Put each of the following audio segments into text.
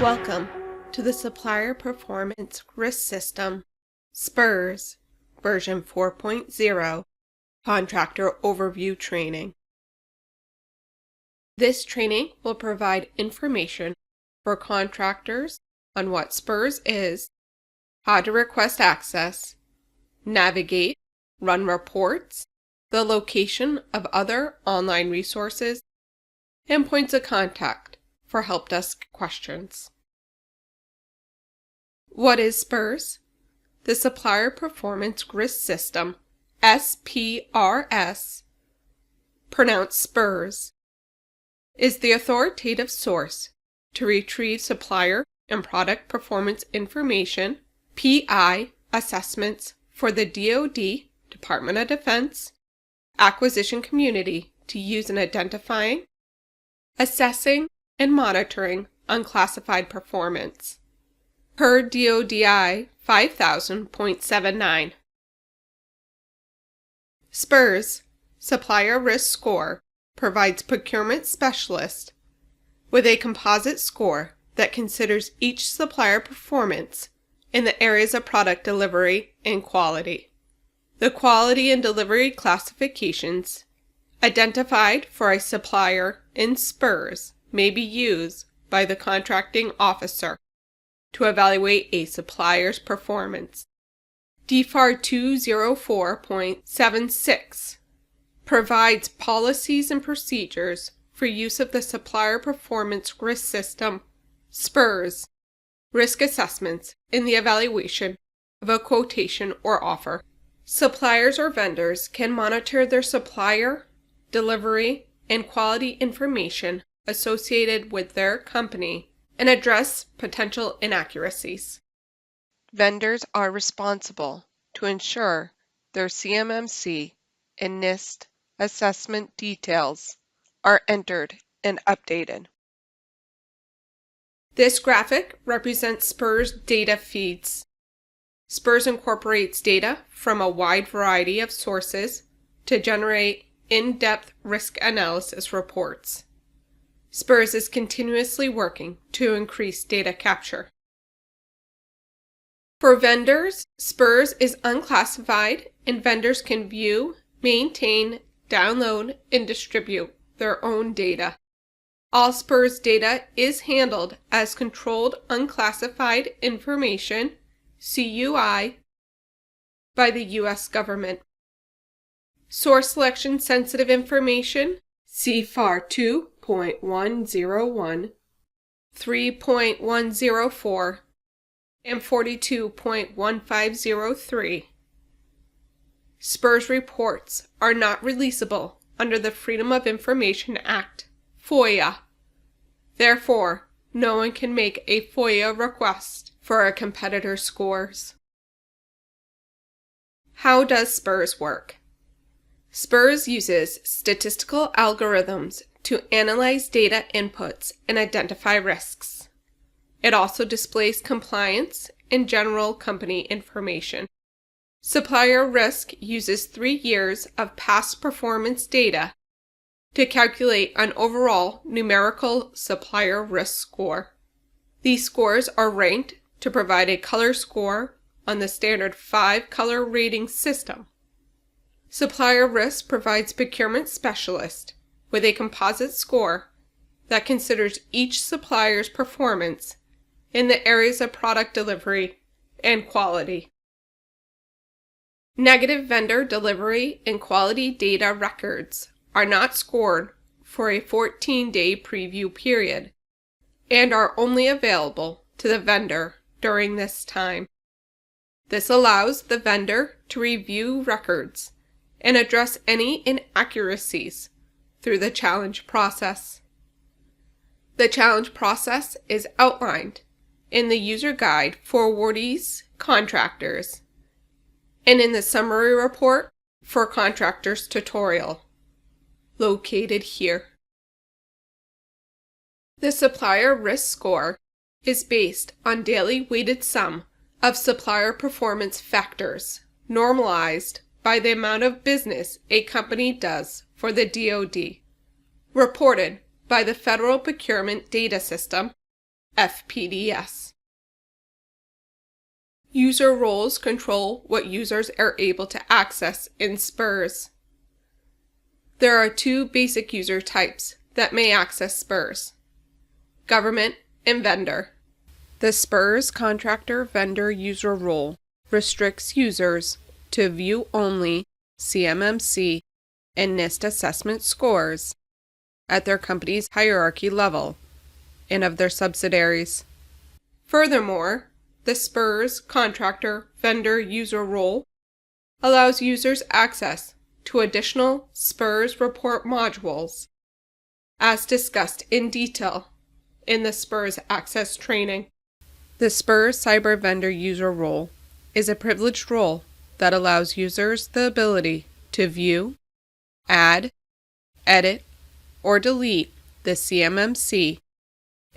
Welcome to the Supplier Performance Risk System, SPRS, version 4.0, Contractor Overview Training. This training will provide information for contractors on what SPRS is, how to request access, navigate, run reports, the location of other online resources, and points of contact for help desk questions. What is SPRS? The Supplier Performance Risk System, SPRS, pronounced SPRS, is the authoritative source to retrieve supplier and product performance information, PI assessments for the DoD, Department of Defense, acquisition community to use in identifying, assessing, and monitoring unclassified performance. Per DoDI 5000.79. SPRS, Supplier Risk Score, provides procurement specialists with a composite score that considers each supplier performance in the areas of product delivery and quality. The quality and delivery classifications identified for a supplier in SPRS may be used by the contracting officer to evaluate a supplier's performance. DFAR 204.76 provides policies and procedures for use of the Supplier Performance Risk System, SPRS, risk assessments in the evaluation of a quotation or offer. Suppliers or vendors can monitor their supplier, delivery, and quality information associated with their company and address potential inaccuracies. Vendors are responsible to ensure their CMMC and NIST assessment details are entered and updated. This graphic represents SPRS data feeds. SPRS incorporates data from a wide variety of sources to generate in-depth risk analysis reports. SPRS is continuously working to increase data capture. For vendors, SPRS is unclassified and vendors can view, maintain, download, and distribute their own data. All SPRS data is handled as Controlled Unclassified Information, CUI, by the U.S. government. Source selection sensitive information, CFAR 2.101, 3.104, and 42.1503. SPRS reports are not releasable under the Freedom of Information Act, FOIA. Therefore, no one can make a FOIA request for a competitor's scores. How does SPRS work? SPRS uses statistical algorithms to analyze data inputs and identify risks. It also displays compliance and general company information. Supplier risk uses 3 years of past performance data to calculate an overall numerical supplier risk score. These scores are ranked to provide a color score on the standard 5-color rating system. Supplier risk provides procurement specialist with a composite score that considers each supplier's performance in the areas of product delivery and quality. Negative vendor delivery and quality data records are not scored for a 14-day preview period and are only available to the vendor during this time. This allows the vendor to review records and address any inaccuracies through the challenge process. The challenge process is outlined in the user guide for awardees contractors and in the summary report for contractors tutorial, located here. The supplier risk score is based on daily weighted sum of supplier performance factors, normalized by the amount of business a company does for the DoD, reported by the Federal Procurement Data System, FPDS. User roles control what users are able to access in SPRS. There are two basic user types that may access SPRS: government and vendor. The SPRS contractor vendor user role restricts users to view only CMMC and NIST assessment scores at their company's hierarchy level and of their subsidiaries. Furthermore, the SPRS contractor vendor user role allows users access to additional SPRS report modules, as discussed in detail in the SPRS Access training. The SPRS cyber vendor user role is a privileged role that allows users the ability to view, add, edit, or delete the CMMC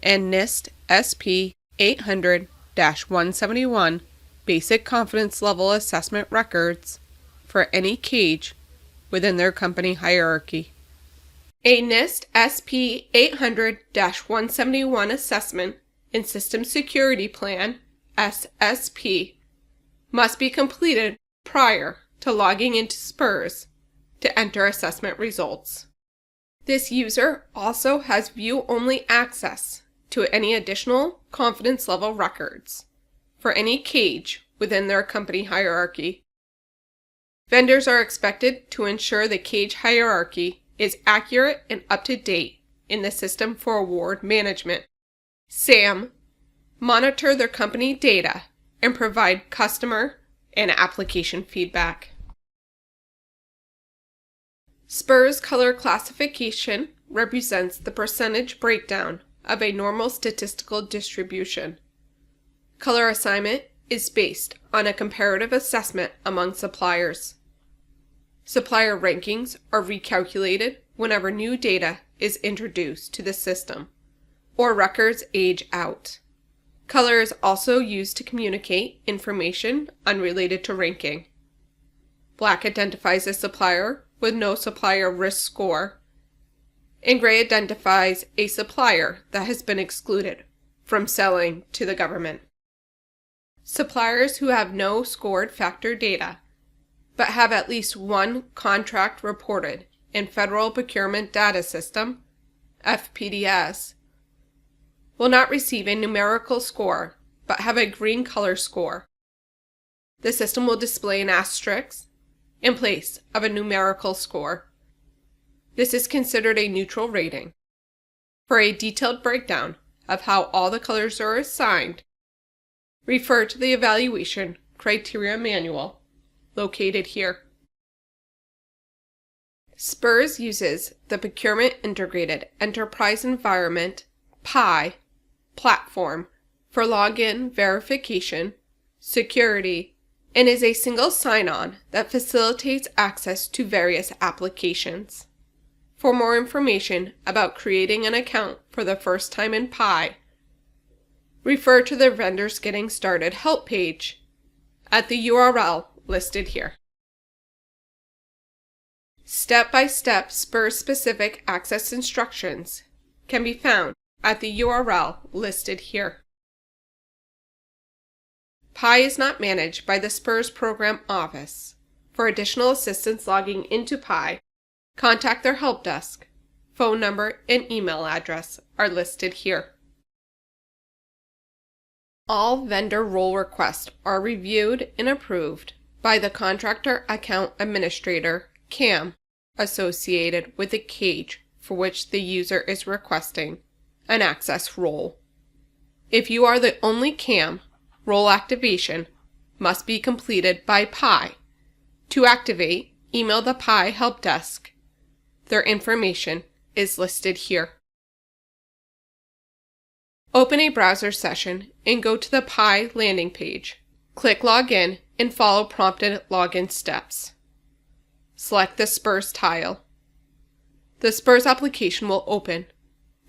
and NIST SP 800-171 Basic Confidence Level Assessment records for any cage within their company hierarchy. A NIST SP 800-171 Assessment and System Security Plan (SSP) must be completed prior to logging into SPRS to enter assessment results. This user also has view-only access to any additional confidence level records for any cage within their company hierarchy. Vendors are expected to ensure the cage hierarchy is accurate and up to date in the System for Award Management (SAM), monitor their company data, and provide customer and application feedback. SPRS color classification represents the percentage breakdown of a normal statistical distribution. Color assignment is based on a comparative assessment among suppliers. Supplier rankings are recalculated whenever new data is introduced to the system or records age out. Color is also used to communicate information unrelated to ranking. Black identifies a supplier with no supplier risk score, and gray identifies a supplier that has been excluded from selling to the government. Suppliers who have no scored factor data but have at least one contract reported in Federal Procurement Data System (FPDS) will not receive a numerical score but have a green color score. The system will display an asterisk in place of a numerical score. This is considered a neutral rating. For a detailed breakdown of how all the colors are assigned, refer to the Evaluation Criteria Manual, located here. SPRS uses the Procurement Integrated Enterprise Environment (PI) platform for login verification, security, and is a single sign-on that facilitates access to various applications. For more information about creating an account for the first time in PI, refer to the Vendors Getting Started help page at the URL listed here. Step-by-step SPRS-specific access instructions can be found at the URL listed here. PI is not managed by the SPRS Program Office. For additional assistance logging into PI, contact their help desk. Phone number and email address are listed here. All vendor role requests are reviewed and approved by the Contractor Account Administrator (CAM) associated with the cage for which the user is requesting an access role. If you are the only CAM, role activation must be completed by PI. To activate, email the PI help desk. Their information is listed here. Open a browser session and go to the PI landing page. Click Login and follow prompted login steps. Select the SPRS tile. The SPRS application will open.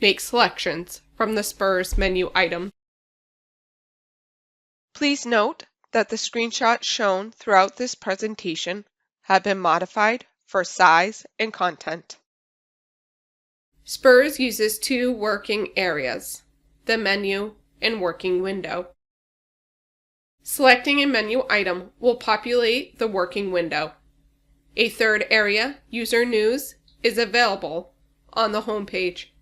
Make selections from the SPRS menu item. Please note that the screenshots shown throughout this presentation have been modified for size and content. SPRS uses two working areas: the menu and working window. Selecting a menu item will populate the working window. A third area, User News, is available on the home page.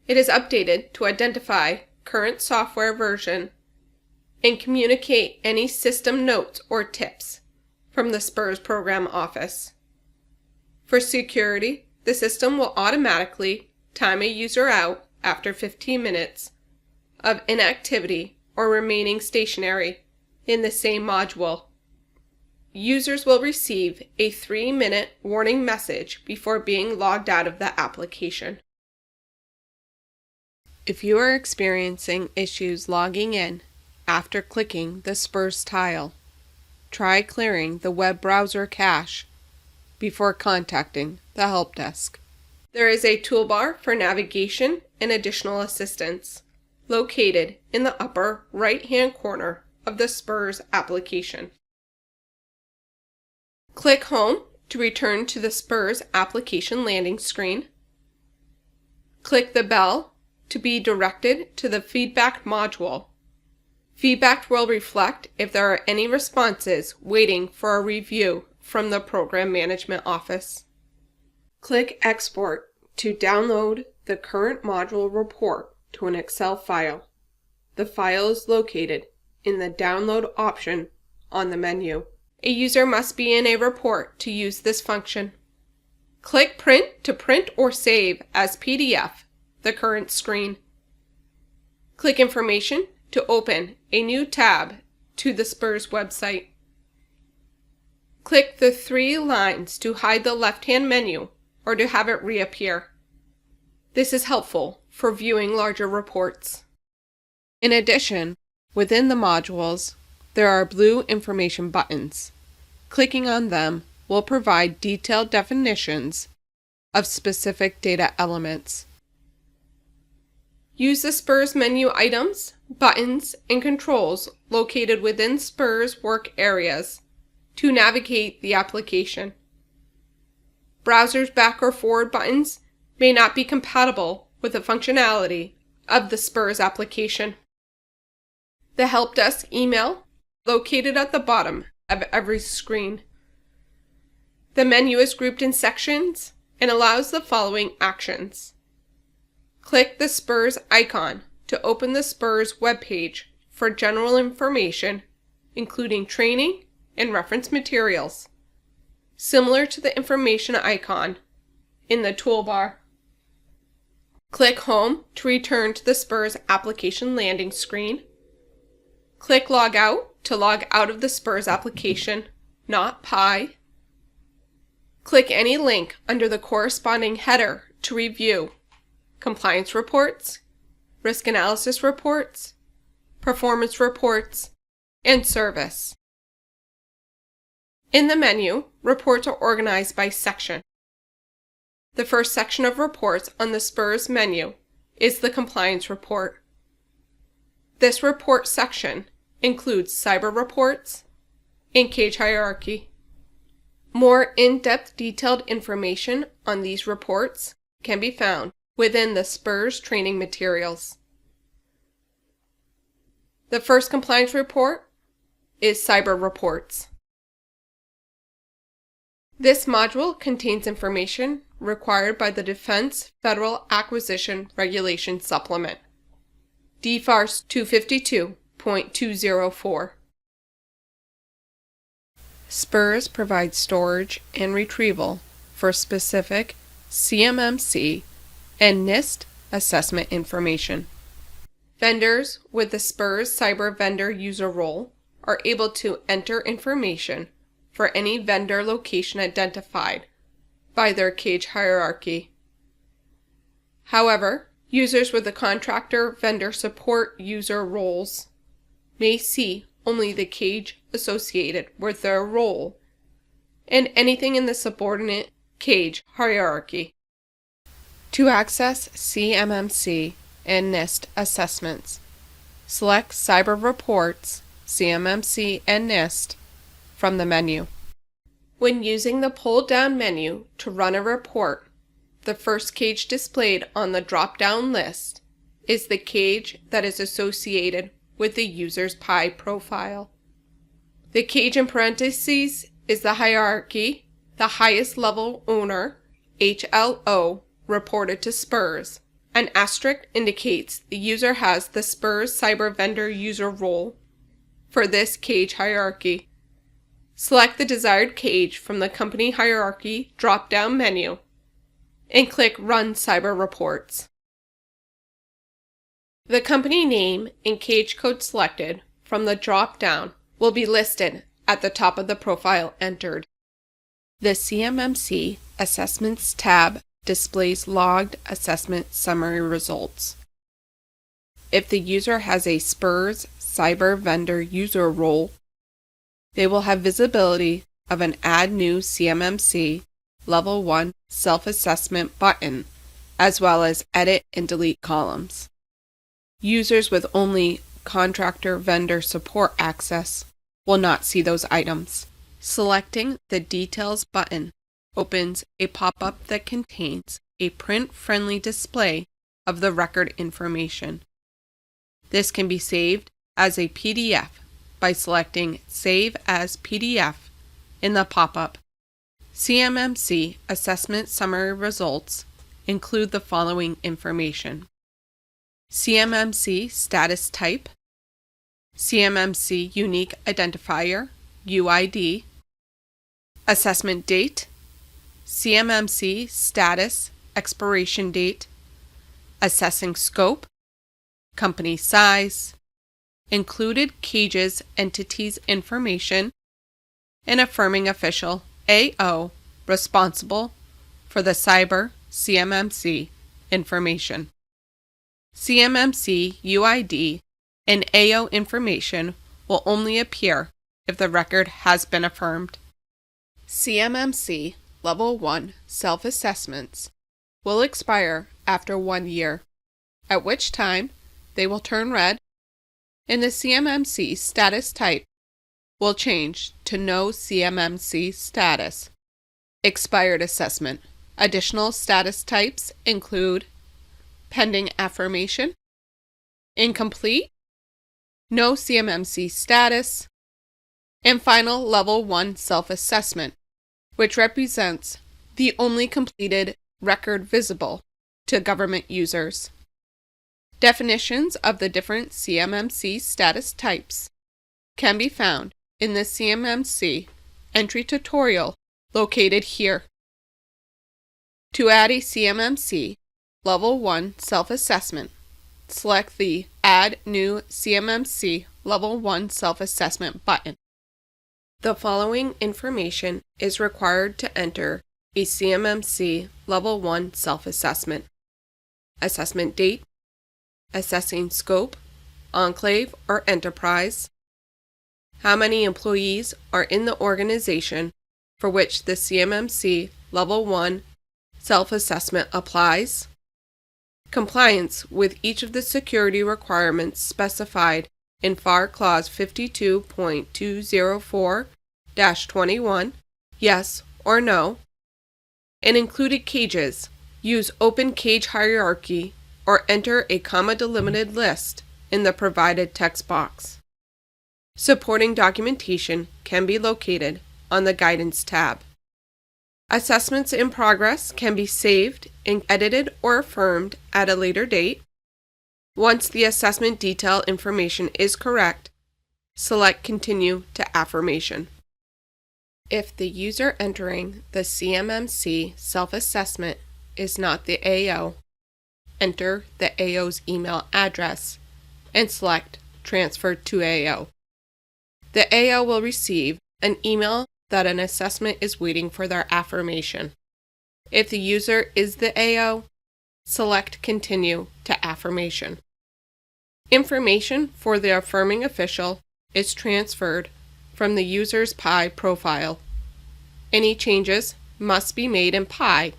It is updated to identify current software version and communicate any system notes or tips from the SPRS program office. For security, the system will automatically time a user out after 15 minutes of inactivity or remaining stationary in the same module. Users will receive a 3-minute warning message before being logged out of the application. If you are experiencing issues logging in after clicking the SPRS tile, try clearing the web browser cache before contacting the help desk. There is a toolbar for navigation and additional assistance located in the upper right-hand corner of the SPRS application. Click Home to return to the SPRS application landing screen. Click the bell to be directed to the feedback module. Feedback will reflect if there are any responses waiting for a review from the Program Management Office. Click Export to download the current module report to an Excel file. The file is located in the Download option on the menu. A user must be in a report to use this function. Click Print to print or save as PDF the current screen. Click Information to open a new tab to the SPRS website. Click the 3 lines to hide the left-hand menu or to have it reappear. This is helpful for viewing larger reports. In addition, within the modules, there are blue information buttons. Clicking on them will provide detailed definitions of specific data elements. Use the SPRS menu items, buttons, and controls located within SPRS work areas to navigate the application. Browser's back or forward buttons may not be compatible with the functionality of the SPRS application. The help desk email located at the bottom of every screen. The menu is grouped in sections and allows the following actions. Click the SPRS icon to open the SPRS webpage for general information, including training and reference materials, similar to the information icon in the toolbar. Click Home to return to the SPRS application landing screen. Click Log Out to log out of the SPRS application, not Pi. Click any link under the corresponding header to review compliance reports, risk analysis reports, performance reports, and service. In the menu, reports are organized by section. The first section of reports on the SPRS menu is the compliance report. This report section includes cyber reports and cage hierarchy. More in-depth detailed information on these reports can be found within the SPRS training materials. The first compliance report is cyber reports. This module contains information required by the Defense Federal Acquisition Regulation Supplement, DFARS 252.204. SPRS provides storage and retrieval for specific CMMC and NIST assessment information. Vendors with the SPRS Cyber Vendor User role are able to enter information for any vendor location identified by their cage hierarchy. However, users with the Contractor Vendor Support User roles may see only the cage associated with their role and anything in the subordinate cage hierarchy. To access CMMC and NIST assessments, select Cyber Reports, CMMC, and NIST from the menu. When using the pull-down menu to run a report, the first cage displayed on the drop-down list is the cage that is associated with the user's PI profile. The cage in parentheses is the hierarchy, the highest level owner, HLO, reported to SPRS. An asterisk indicates the user has the SPRS cyber vendor user role for this cage hierarchy. Select the desired cage from the company hierarchy drop-down menu and click Run Cyber Reports. The company name and cage code selected from the drop-down will be listed at the top of the profile entered. The CMMC Assessments tab displays logged assessment summary results. If the user has a SPRS cyber vendor user role, they will have visibility of an Add New CMMC Level 1 Self-Assessment button, as well as edit and delete columns. Users with only contractor vendor support access will not see those items. Selecting the Details button opens a pop-up that contains a print-friendly display of the record information. This can be saved as a PDF by selecting Save as PDF in the pop-up. CMMC Assessment Summary Results include the following information: CMMC Status Type, CMMC Unique Identifier, UID, Assessment Date, CMMC Status Expiration Date, Assessing Scope, Company Size, Included Cages Entities Information, and Affirming Official AO responsible for the Cyber CMMC information. CMMC UID and AO information will only appear if the record has been affirmed. CMMC Level 1 self-assessments will expire after 1 year, at which time they will turn red, and the CMMC status type will change to No CMMC Status. Expired assessment. Additional status types include Pending Affirmation, Incomplete, No CMMC Status, and Final Level 1 Self-Assessment, which represents the only completed record visible to government users. Definitions of the different CMMC status types can be found in the CMMC entry tutorial located here. To add a CMMC Level 1 self-assessment, select the Add New CMMC Level 1 Self-Assessment button. The following information is required to enter a CMMC Level 1 self-assessment: assessment date, assessing scope, enclave or enterprise, how many employees are in the organization for which the CMMC Level 1 self-assessment applies, compliance with each of the security requirements specified in FAR Clause 52.204-21, yes or no, and included cages. Use Open Cage Hierarchy or enter a comma-delimited list in the provided text box. Supporting documentation can be located on the Guidance tab. Assessments in progress can be saved and edited or affirmed at a later date. Once the assessment detail information is correct, select Continue to Affirmation. If the user entering the CMMC self-assessment is not the AO, enter the AO's email address and select Transfer to AO. The AO will receive an email that an assessment is waiting for their affirmation. If the user is the AO, select Continue to Affirmation. Information for the affirming official is transferred from the user's PI profile. Any changes must be made in PI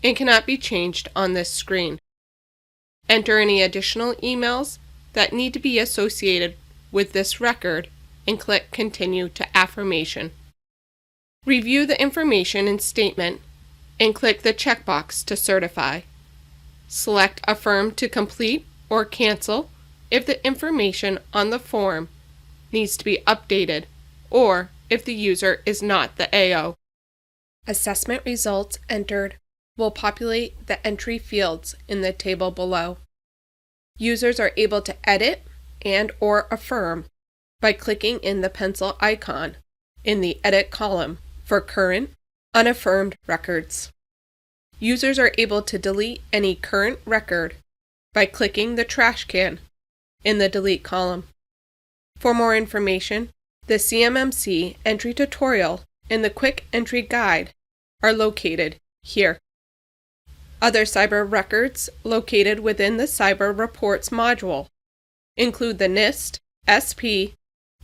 and cannot be changed on this screen. Enter any additional emails that need to be associated with this record and click Continue to Affirmation. Review the information and statement and click the checkbox to certify. Select Affirm to complete or cancel if the information on the form needs to be updated or if the user is not the AO. Assessment results entered will populate the entry fields in the table below. Users are able to edit and/or affirm by clicking in the pencil icon in the Edit column for current, unaffirmed records. Users are able to delete any current record by clicking the trash can in the Delete column. For more information, the CMMC entry tutorial and the Quick Entry Guide are located here. Other cyber records located within the Cyber Reports module include the NIST SP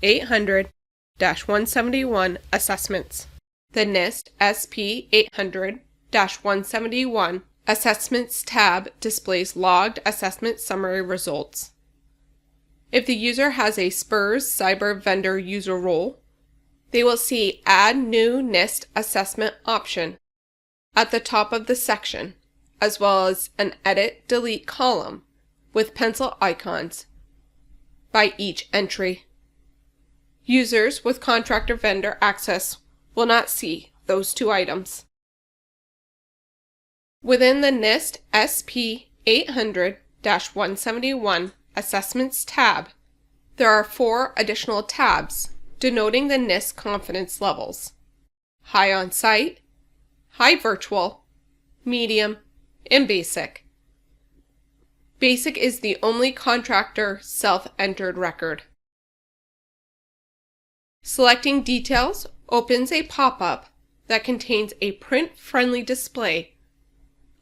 800-171 assessments. The NIST SP 800-171 Assessments tab displays logged assessment summary results. If the user has a SPRS Cyber Vendor user role, they will see Add New NIST Assessment option at the top of the section, as well as an Edit Delete column with pencil icons by each entry. Users with contractor vendor access will not see those two items. Within the NIST SP 800-171 Assessments tab, there are 4 additional tabs denoting the NIST confidence levels: High on-site, High virtual, Medium, and Basic. Basic is the only contractor self-entered record. Selecting Details opens a pop-up that contains a print-friendly display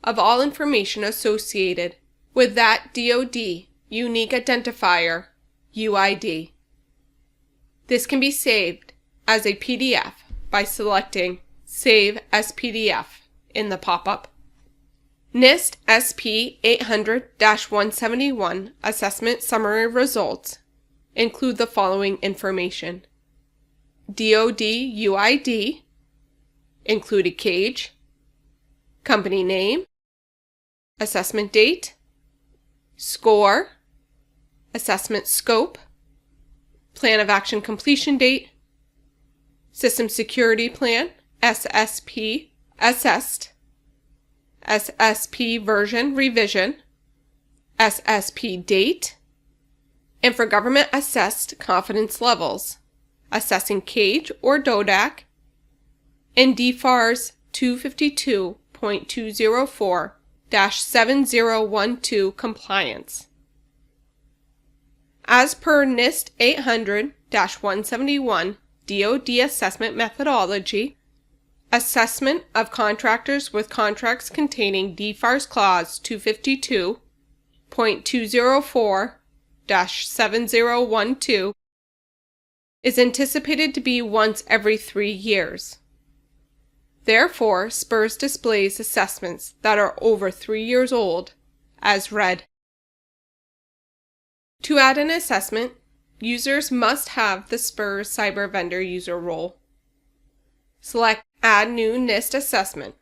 of all information associated with that DoD Unique Identifier UID. This can be saved as a PDF by selecting Save as PDF in the pop-up. NIST SP 800-171 Assessment Summary Results include the following information: DoD UID, included cage, company name, assessment date, score, assessment scope, plan of action completion date, system security plan, SSP, assessed, SSP version revision, SSP date, and for government assessed confidence levels, assessing cage or DODAC, and DFARS 252.204-7012 compliance. As per NIST 800-171 DoD assessment methodology, assessment of contractors with contracts containing DFARS Clause 252.204-7012 is anticipated to be once every 3 years. Therefore, SPRS displays assessments that are over 3 years old as red. To add an assessment, users must have the SPRS Cyber Vendor user role. Select Add New NIST Assessment.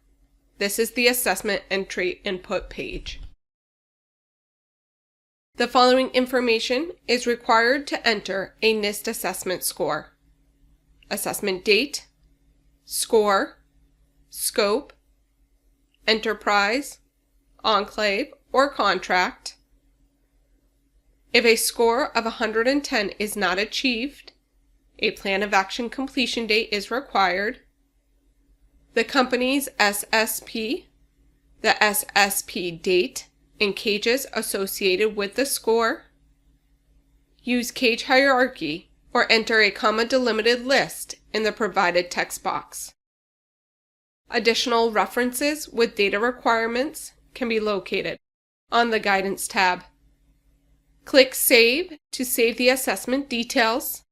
This is the assessment entry input page. The following information is required to enter a NIST assessment score: assessment date, score, scope, enterprise, enclave, or contract. If a score of 110 is not achieved, a plan of action completion date is required. The company's SSP, the SSP date, and cages associated with the score. Use cage hierarchy or enter a comma-delimited list in the provided text box. Additional references with data requirements can be located on the Guidance tab. Click Save to save the assessment details.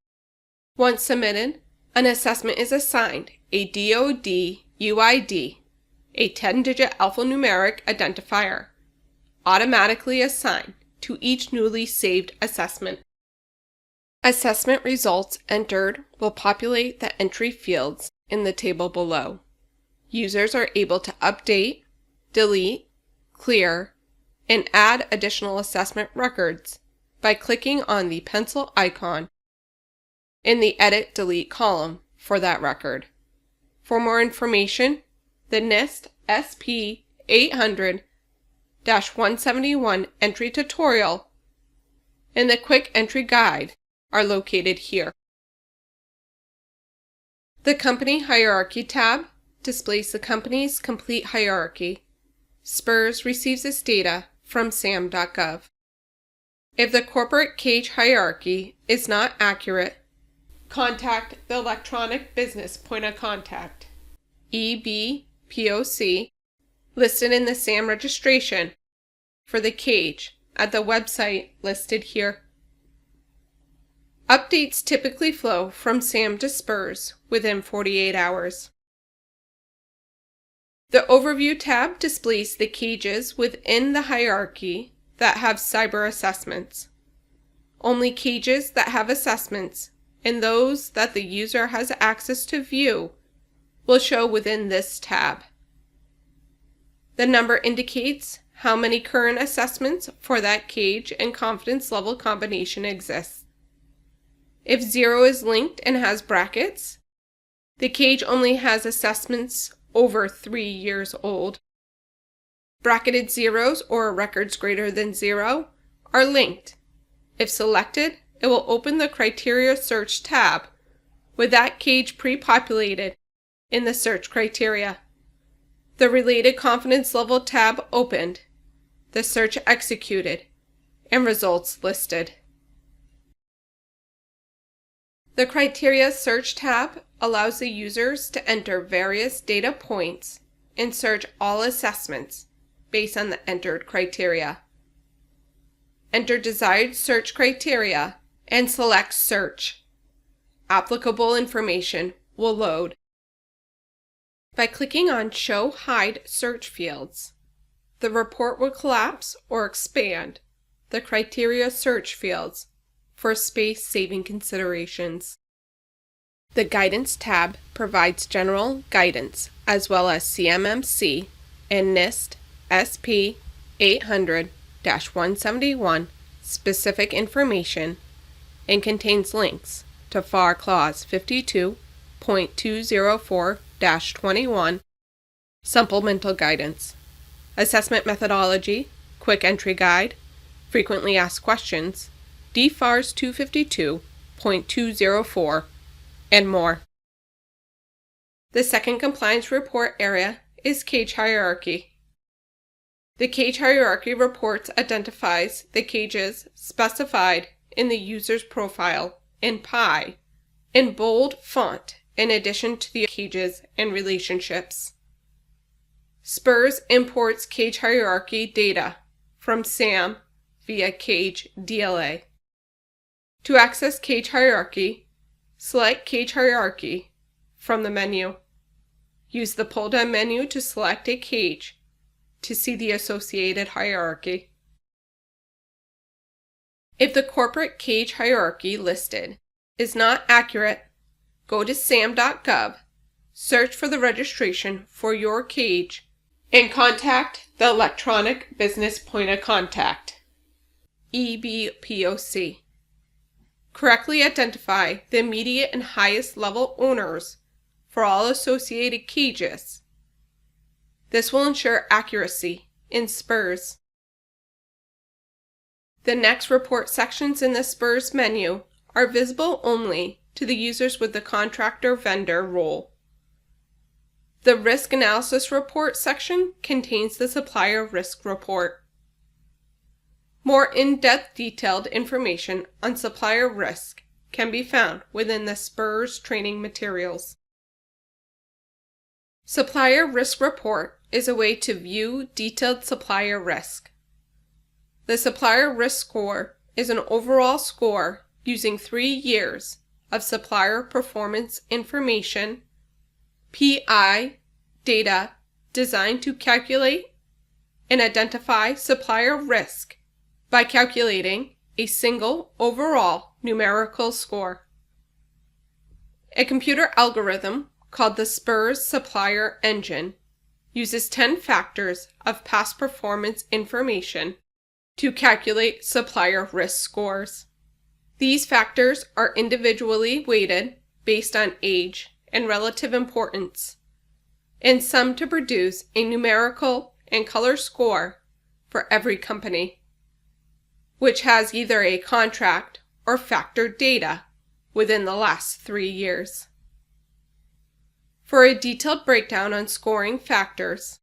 Once submitted, an assessment is assigned a DoD UID, a 10-digit alphanumeric identifier, automatically assigned to each newly saved assessment. Assessment results entered will populate the entry fields in the table below. Users are able to update, delete, clear, and add additional assessment records by clicking on the pencil icon in the Edit Delete column for that record. For more information, the NIST SP 800-171 entry tutorial and the Quick Entry Guide are located here. The Company Hierarchy tab displays the company's complete hierarchy. SPRS receives its data from sam.gov. If the corporate cage hierarchy is not accurate, contact the Electronic Business Point of Contact, EBPOC, listed in the SAM registration for the cage at the website listed here. Updates typically flow from SAM to SPRS within 48 hours. The Overview tab displays the cages within the hierarchy that have cyber assessments. Only cages that have assessments and those that the user has access to view will show within this tab. The number indicates how many current assessments for that cage and confidence level combination exists. If 0 is linked and has brackets, the cage only has assessments over 3 years old. Bracketed zeros or records greater than 0 are linked. If selected, it will open the Criteria Search tab with that cage pre-populated in the search criteria. The Related Confidence Level tab opened, the search executed, and results listed. The Criteria Search tab allows the users to enter various data points and search all assessments based on the entered criteria. Enter desired search criteria and select Search. Applicable information will load. By clicking on Show Hide Search Fields, the report will collapse or expand the criteria search fields for space-saving considerations. The Guidance tab provides general guidance as well as CMMC and NIST SP 800-171 specific information and contains links to FAR Clause 52.204-21, Supplemental Guidance, Assessment Methodology, Quick Entry Guide, Frequently Asked Questions, DFARS 252.204, and more. The second compliance report area is Cage Hierarchy. The Cage Hierarchy reports identifies the cages specified in the user's profile in Pi in bold font in addition to the cages and relationships. SPRS imports Cage Hierarchy data from SAM via Cage DLA. To access Cage Hierarchy, select Cage Hierarchy from the menu. Use the pull-down menu to select a cage to see the associated hierarchy. If the corporate cage hierarchy listed is not accurate, go to sam.gov, search for the registration for your cage, and contact the Electronic Business Point of Contact, EBPOC. Correctly identify the immediate and highest level owners for all associated cages. This will ensure accuracy in SPRS. The next report sections in the SPRS menu are visible only to the users with the contractor vendor role. The Risk Analysis Report section contains the Supplier Risk Report. More in-depth detailed information on supplier risk can be found within the SPRS training materials. Supplier Risk Report is a way to view detailed supplier risk. The Supplier Risk Score is an overall score using 3 years of supplier performance information, PI data designed to calculate and identify supplier risk by calculating a single overall numerical score. A computer algorithm called the SPRS Supplier Engine uses 10 factors of past performance information to calculate supplier risk scores. These factors are individually weighted based on age and relative importance, and summed to produce a numerical and color score for every company, which has either a contract or factored data within the last 3 years. For a detailed breakdown on scoring factors,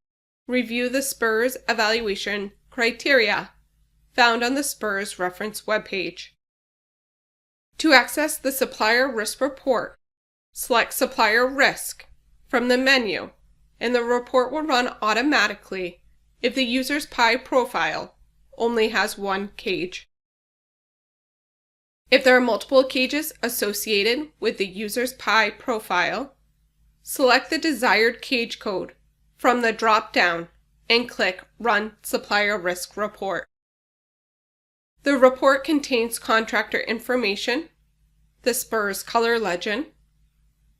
review the SPRS evaluation criteria found on the SPRS reference webpage. To access the Supplier Risk Report, select Supplier Risk from the menu, and the report will run automatically if the user's PI profile only has one cage. If there are multiple cages associated with the user's PI profile, select the desired cage code from the drop-down and click Run Supplier Risk Report. The report contains contractor information, the SPRS color legend,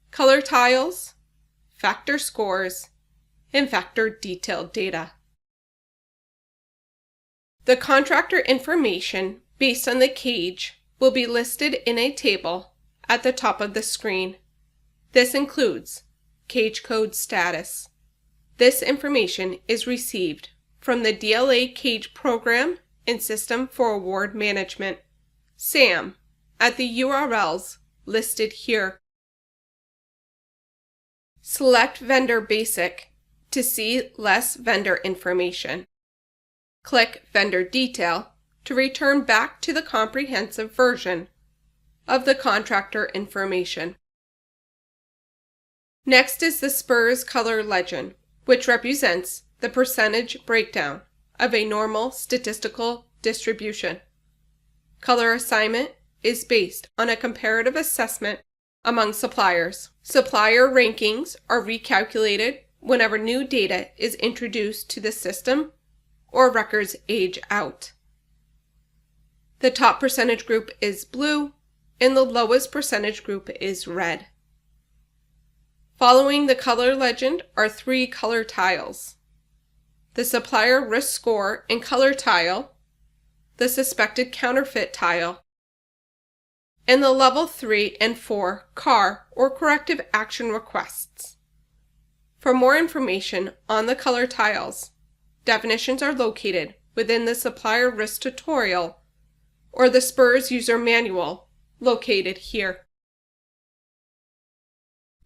color tiles, factor scores, and factor detailed data. The contractor information based on the cage will be listed in a table at the top of the screen. This includes cage code status. This information is received from the DLA Cage Program and System for Award Management, SAM, at the URLs listed here. Select Vendor Basic to see less vendor information. Click Vendor Detail to return back to the comprehensive version of the contractor information. Next is the SPRS color legend, which represents the percentage breakdown of a normal statistical distribution. Color assignment is based on a comparative assessment among suppliers. Supplier rankings are recalculated whenever new data is introduced to the system or records age out. The top percentage group is blue and the lowest percentage group is red. Following the color legend are 3 color tiles: the supplier risk score and color tile, the suspected counterfeit tile, and the level 3 and 4 CAR or corrective action requests. For more information on the color tiles, definitions are located within the supplier risk tutorial or the SPRS user manual located here.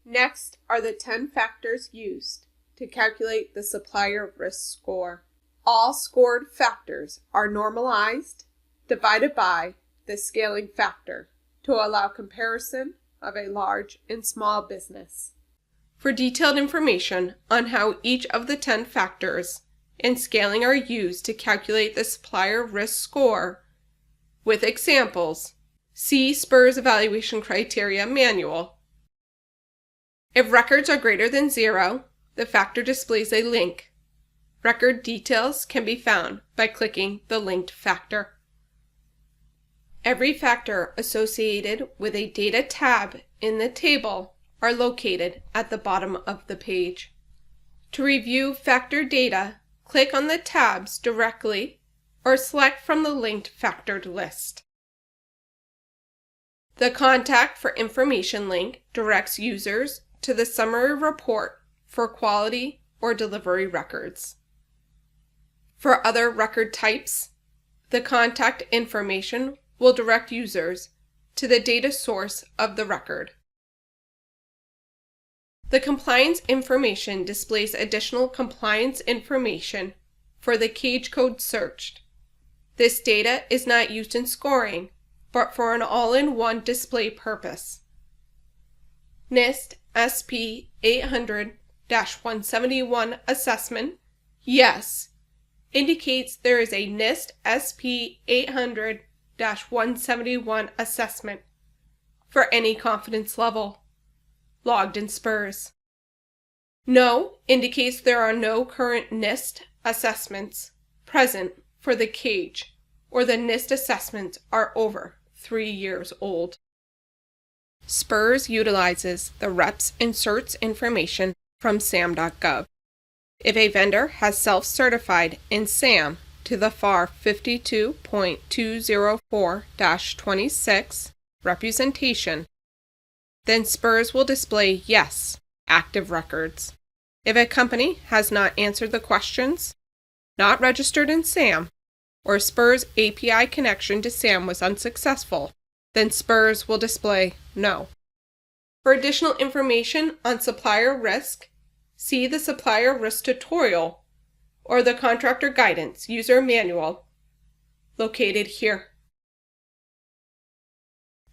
Next are the 10 factors used to calculate the supplier risk score. All scored factors are normalized, divided by the scaling factor to allow comparison of a large and small business. For detailed information on how each of the 10 factors and scaling are used to calculate the supplier risk score, with examples, see SPRS Evaluation Criteria Manual. If records are greater than 0, the factor displays a link. Record details can be found by clicking the linked factor. Every factor associated with a data tab in the table are located at the bottom of the page. To review factor data, click on the tabs directly or select from the linked factored list. The Contact for Information link directs users to the summary report for quality or delivery records. For other record types, the contact information will direct users to the data source of the record. The compliance information displays additional compliance information for the cage code searched. This data is not used in scoring, but for an all-in-one display purpose. NIST SP 800-171 assessment, yes, indicates there is a NIST SP 800-171 assessment for any confidence level logged in SPRS. No indicates there are no current NIST assessments present for the cage, or the NIST assessments are over 3 years old. SPRS utilizes the reps and certs information from SAM.gov. If a vendor has self-certified in SAM to the FAR 52.204-26 representation, then SPRS will display Yes, active records. If a company has not answered the questions, not registered in SAM, or SPRS API connection to SAM was unsuccessful, then SPRS will display No. For additional information on supplier risk, see the Supplier Risk Tutorial or the Contractor Guidance User Manual located here.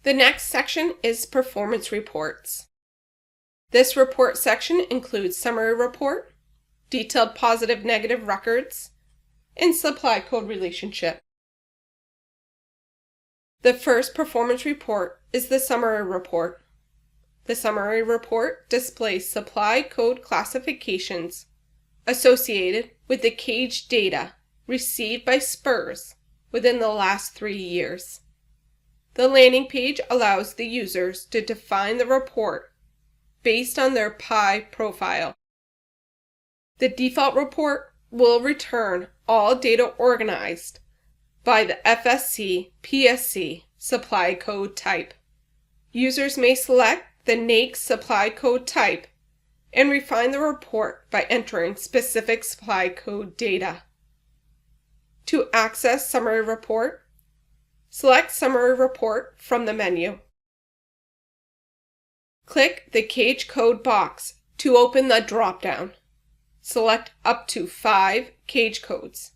The next section is Performance Reports. This report section includes Summary Report, Detailed Positive-Negative Records, and Supply Code Relationship. The first performance report is the Summary Report. The Summary Report displays supply code classifications associated with the cage data received by SPRS within the last 3 years. The landing page allows the users to define the report based on their PI profile. The default report will return all data organized by the FSC/PSC supply code type. Users may select the NAICS supply code type and refine the report by entering specific supply code data. To access Summary Report, select Summary Report from the menu. Click the Cage Code box to open the drop-down. Select up to 5 cage codes.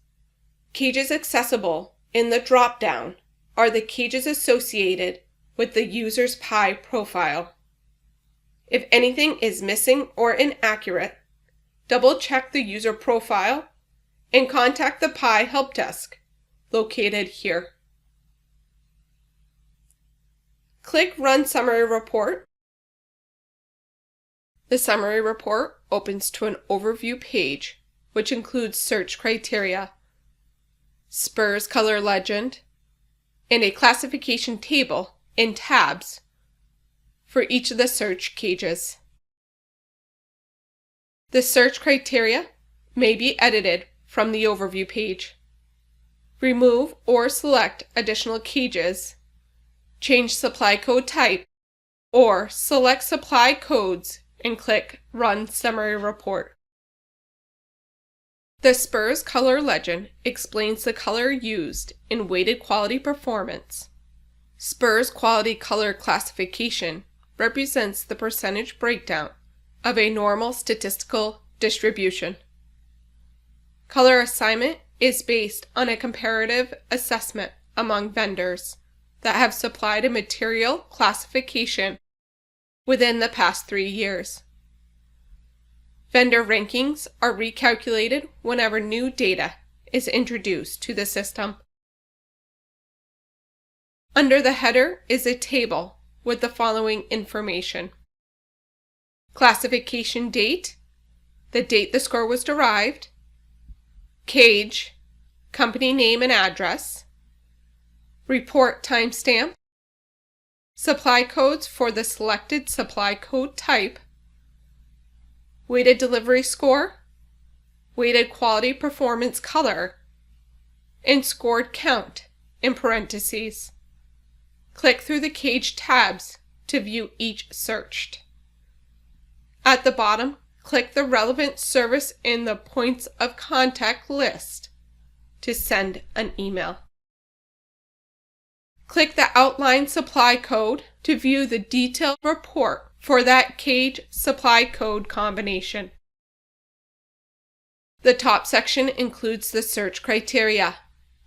Cages accessible in the drop-down are the cages associated with the user's PI profile. If anything is missing or inaccurate, double-check the user profile and contact the PI Help Desk located here. Click Run Summary Report. The Summary Report opens to an overview page, which includes search criteria, SPRS color legend, and a classification table in tabs for each of the search cages. The search criteria may be edited from the overview page. Remove or select additional cages, change supply code type, or select supply codes and click Run Summary Report. The SPRS color legend explains the color used in weighted quality performance. SPRS quality color classification represents the percentage breakdown of a normal statistical distribution. Color assignment is based on a comparative assessment among vendors that have supplied a material classification within the past 3 years. Vendor rankings are recalculated whenever new data is introduced to the system. Under the header is a table with the following information: classification date, the date the score was derived, cage, company name and address, report timestamp, supply codes for the selected supply code type, weighted delivery score, weighted quality performance color, and scored count in parentheses. Click through the cage tabs to view each searched. At the bottom, click the relevant service in the points of contact list to send an email. Click the outline supply code to view the detailed report for that cage supply code combination. The top section includes the search criteria,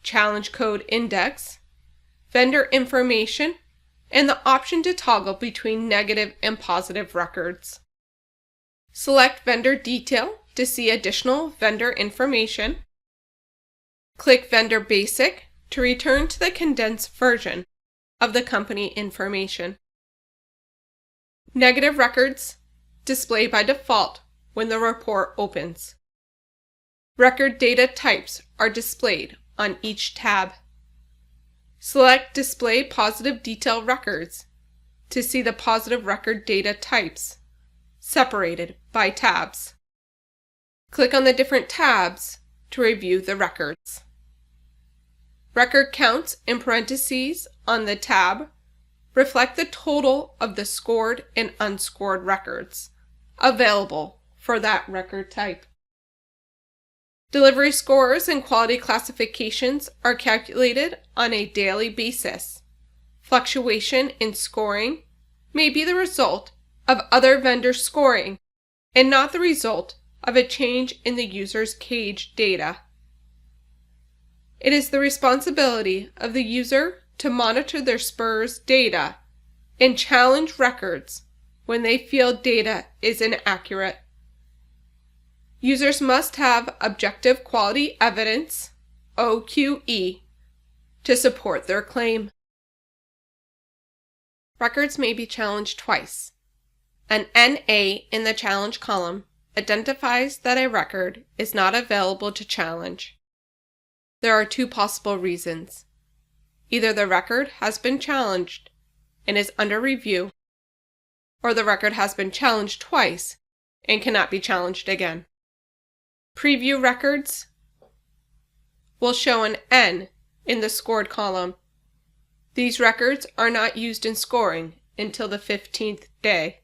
challenge code index, vendor information, and the option to toggle between negative and positive records. Select Vendor Detail to see additional vendor information. Click Vendor Basic to return to the condensed version of the company information. Negative records display by default when the report opens. Record data types are displayed on each tab. Select Display Positive Detail Records to see the positive record data types, separated by tabs. Click on the different tabs to review the records. Record counts in parentheses on the tab reflect the total of the scored and unscored records available for that record type. Delivery scores and quality classifications are calculated on a daily basis. Fluctuation in scoring may be the result of other vendor scoring and not the result of a change in the user's cage data. It is the responsibility of the user to monitor their SPRS data and challenge records when they feel data is inaccurate. Users must have objective quality evidence, OQE, to support their claim. Records may be challenged twice. An NA in the challenge column identifies that a record is not available to challenge. There are two possible reasons. Either the record has been challenged and is under review, or the record has been challenged twice and cannot be challenged again. Preview records will show an N in the scored column. These records are not used in scoring until the 15th day.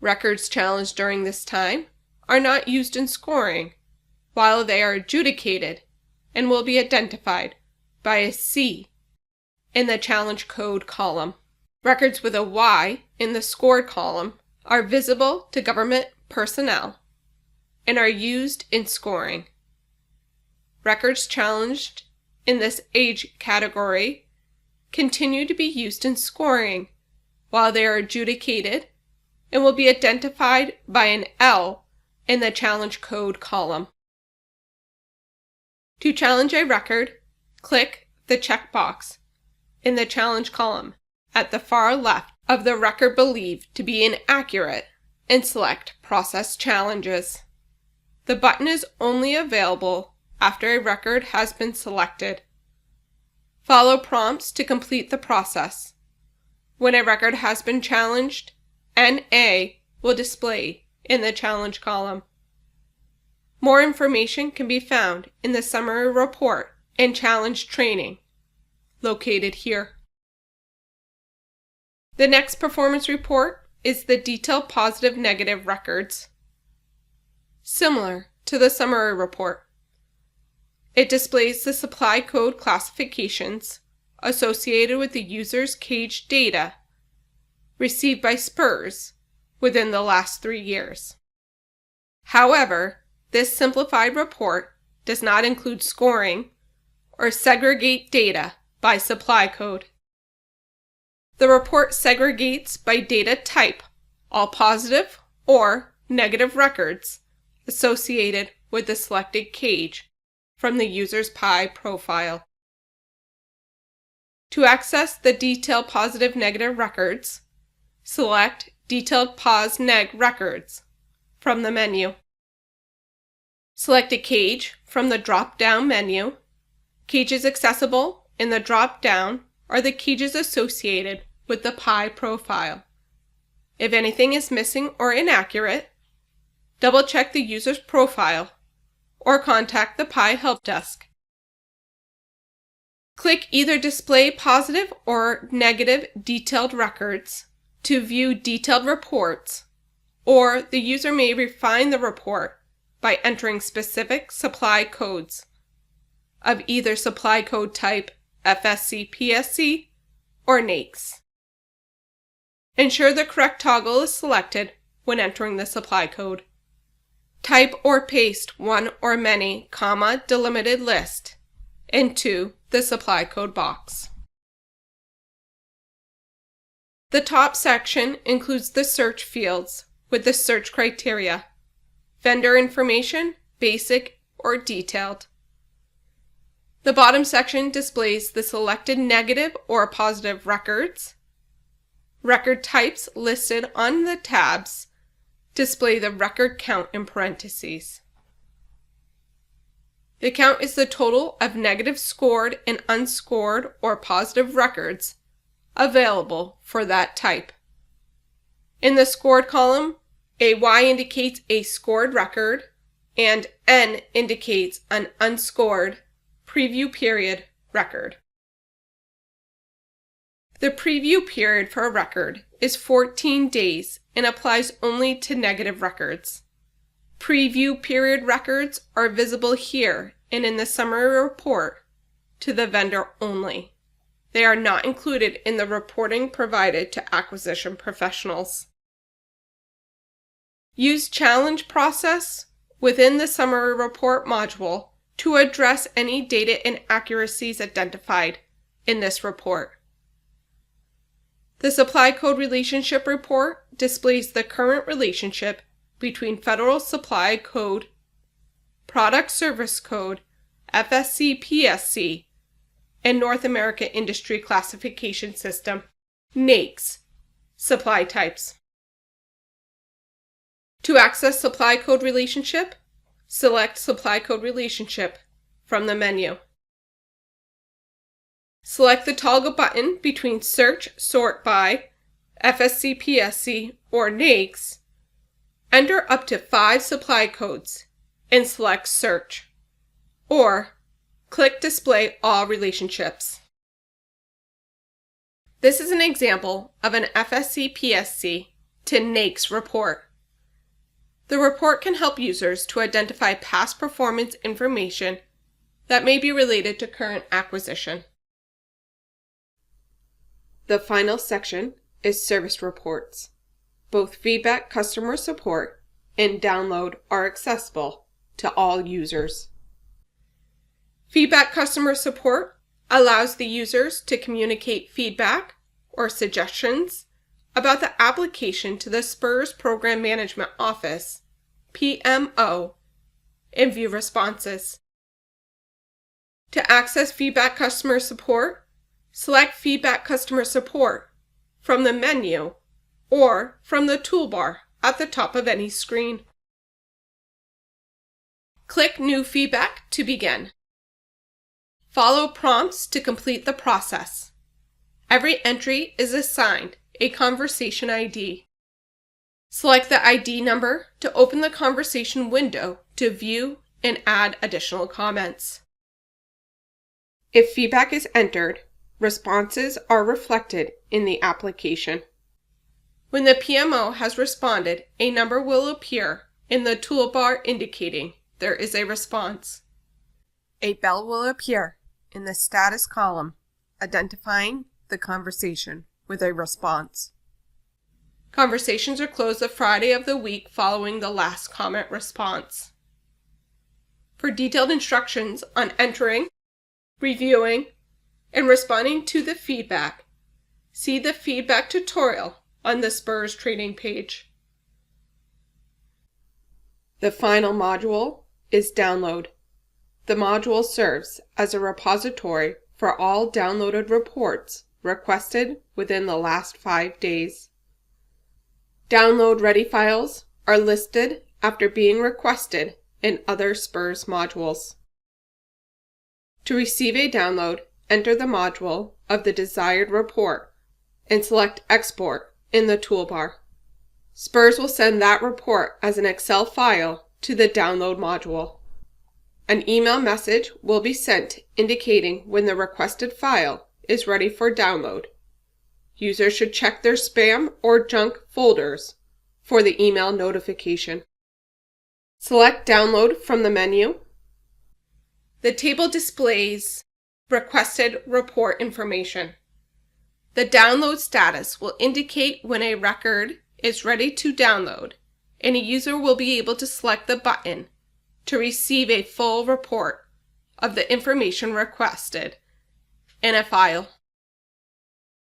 Records challenged during this time are not used in scoring, while they are adjudicated and will be identified by a C in the challenge code column. Records with a Y in the scored column are visible to government personnel and are used in scoring. Records challenged in this age category continue to be used in scoring while they are adjudicated and will be identified by an L in the challenge code column. To challenge a record, click the checkbox in the challenge column at the far left of the record believed to be inaccurate and select Process Challenges. The button is only available after a record has been selected. Follow prompts to complete the process. When a record has been challenged, NA will display in the challenge column. More information can be found in the summary report and challenge training, located here. The next performance report is the detailed positive-negative records. Similar to the summary report, it displays the supply code classifications associated with the user's cage data received by SPRS within the last 3 years. However, this simplified report does not include scoring or segregate data by supply code. The report segregates by data type all positive or negative records associated with the selected cage from the user's PI profile. To access the detailed positive-negative records, select Detailed Pos-Neg Records from the menu. Select a cage from the drop-down menu. Cages accessible in the drop-down are the cages associated with the PI profile. If anything is missing or inaccurate, double-check the user's profile or contact the PI help desk. Click either Display Positive or Negative Detailed Records to view detailed reports, or the user may refine the report by entering specific supply codes of either supply code type FSC, PSC, or NAICS. Ensure the correct toggle is selected when entering the supply code. Type or paste one or many comma delimited list into the supply code box. The top section includes the search fields with the search criteria: vendor information, basic, or detailed. The bottom section displays the selected negative or positive records. Record types listed on the tabs display the record count in parentheses. The count is the total of negative scored and unscored or positive records available for that type. In the scored column, a Y indicates a scored record, and N indicates an unscored preview period record. The preview period for a record is 14 days and applies only to negative records. Preview period records are visible here and in the summary report to the vendor only. They are not included in the reporting provided to acquisition professionals. Use challenge process within the summary report module to address any data inaccuracies identified in this report. The supply code relationship report displays the current relationship between Federal Supply Code, Product Service Code, FSC/PSC, and North America Industry Classification System, NAICS, supply types. To access Supply Code Relationship, select Supply Code Relationship from the menu. Select the toggle button between Search Sort by, FSC/PSC, or NAICS. Enter up to 5 supply codes and select Search, or click Display All Relationships. This is an example of an FSC/PSC to NAICS report. The report can help users to identify past performance information that may be related to current acquisition. The final section is Service Reports. Both Feedback Customer Support and Download are accessible to all users. Feedback Customer Support allows the users to communicate feedback or suggestions about the application to the SPRS Program Management Office, PMO, and view responses. To access Feedback Customer Support, select Feedback Customer Support from the menu or from the toolbar at the top of any screen. Click New Feedback to begin. Follow prompts to complete the process. Every entry is assigned a conversation ID. Select the ID number to open the conversation window to view and add additional comments. If feedback is entered, responses are reflected in the application. When the PMO has responded, a number will appear in the toolbar indicating there is a response. A bell will appear in the status column identifying the conversation with a response. Conversations are closed the Friday of the week following the last comment response. For detailed instructions on entering, reviewing, and responding to the feedback, see the feedback tutorial on the SPRS training page. The final module is Download. The module serves as a repository for all downloaded reports requested within the last 5 days. Download-ready files are listed after being requested in other SPRS modules. To receive a download, enter the module of the desired report and select Export in the toolbar. SPRS will send that report as an Excel file to the download module. An email message will be sent indicating when the requested file is ready for download. Users should check their spam or junk folders for the email notification. Select Download from the menu. The table displays requested report information. The download status will indicate when a record is ready to download, and a user will be able to select the button to receive a full report of the information requested in a file.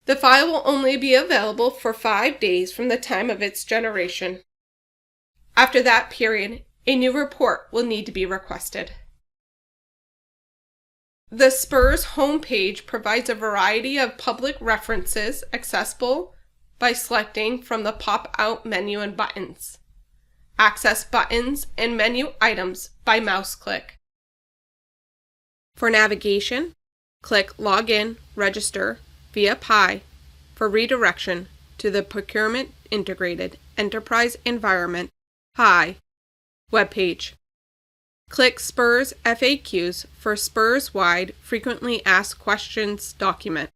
The file will only be available for 5 days from the time of its generation. After that period, a new report will need to be requested. The SPRS homepage provides a variety of public references accessible by selecting from the pop-out menu and buttons. Access buttons and menu items by mouse click. For navigation, click Login, Register via PI for redirection to the Procurement Integrated Enterprise Environment PI webpage. Click SPRS FAQs for SPRS-wide Frequently Asked Questions document.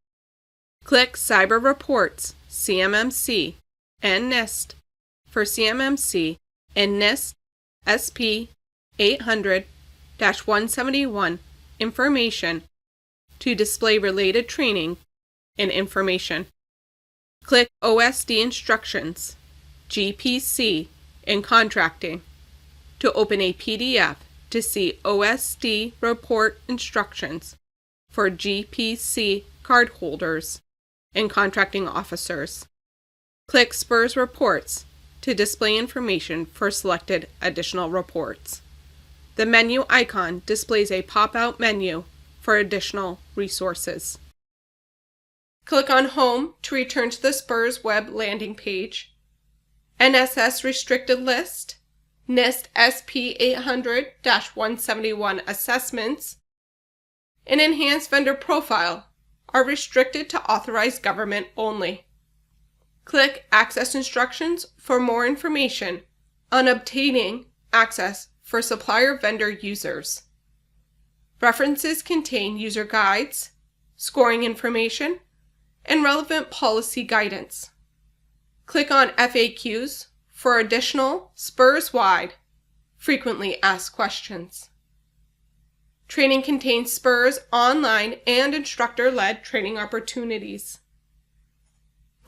Click Cyber Reports, CMMC, and NIST for CMMC and NIST SP 800-171 information to display related training and information. Click OSD Instructions, GPC, and Contracting to open a PDF to see OSD report instructions for GPC cardholders and contracting officers. Click SPRS Reports to display information for selected additional reports. The menu icon displays a pop-out menu for additional resources. Click on Home to return to the SPRS web landing page. NSS Restricted List, NIST SP 800-171 assessments, and Enhanced Vendor Profile are restricted to authorized government only. Click Access Instructions for more information on obtaining access for supplier vendor users. References contain user guides, scoring information, and relevant policy guidance. Click on FAQs for additional SPRS-wide frequently asked questions. Training contains SPRS online and instructor-led training opportunities.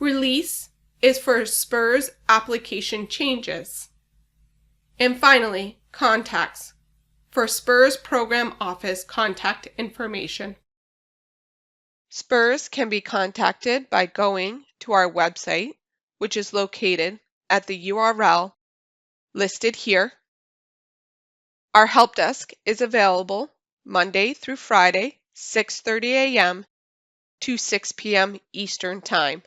Release is for SPRS application changes. And finally, Contacts for SPRS Program Office contact information. SPRS can be contacted by going to our website, which is located at the URL listed here. Our help desk is available Monday through Friday, 6:30 a.m. to 6 p.m. Eastern Time.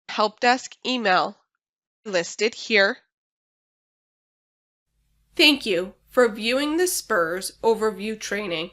Help desk email listed here. Thank you for viewing the SPRS overview training.